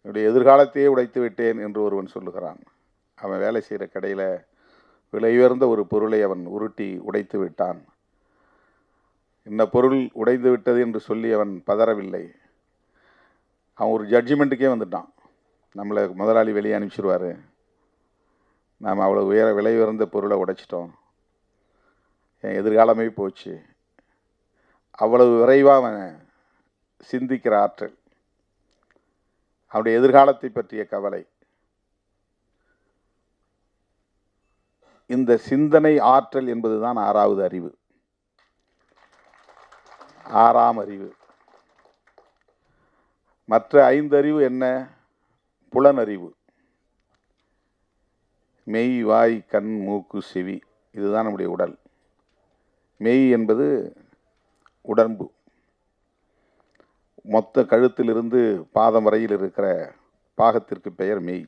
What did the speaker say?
என்னுடைய எதிர்காலத்தையே உடைத்து விட்டேன் என்று ஒருவன் சொல்லுகிறான். அவன் வேலை செய்கிற கடையில் விலை உயர்ந்த ஒரு பொருளை அவன் உருட்டி உடைத்து விட்டான். இந்த பொருள் உடைந்து விட்டது என்று சொல்லி அவன் பதறவில்லை. அவன் ஒரு ஜட்ஜ்மெண்ட்டுக்கே வந்துட்டான். நம்மளை முதலாளி வெளியே அனுப்பிச்சிடுவார், நாம் அவ்வளோ விலை உயர்ந்த பொருளை உடைச்சிட்டோம், என் எதிர்காலமே போச்சு. அவ்வளவு விரைவாக அவன் சிந்திக்கிற ஆற்றல், அவனுடைய எதிர்காலத்தை பற்றிய கவலை, இந்த சிந்தனை ஆற்றல் என்பதுதான் ஆறாவது அறிவு, ஆறாம் அறிவு. மற்ற 5 அறிவு என்ன? புலனறிவு. மெய், வாய், கண், மூக்கு, செவி, இதுதான் நம்முடைய உடல். மெய் என்பது உடம்பு, மொத்த கழுத்திலிருந்து பாதம் வரையில் இருக்கிற பாகத்திற்கு பெயர் மெய்.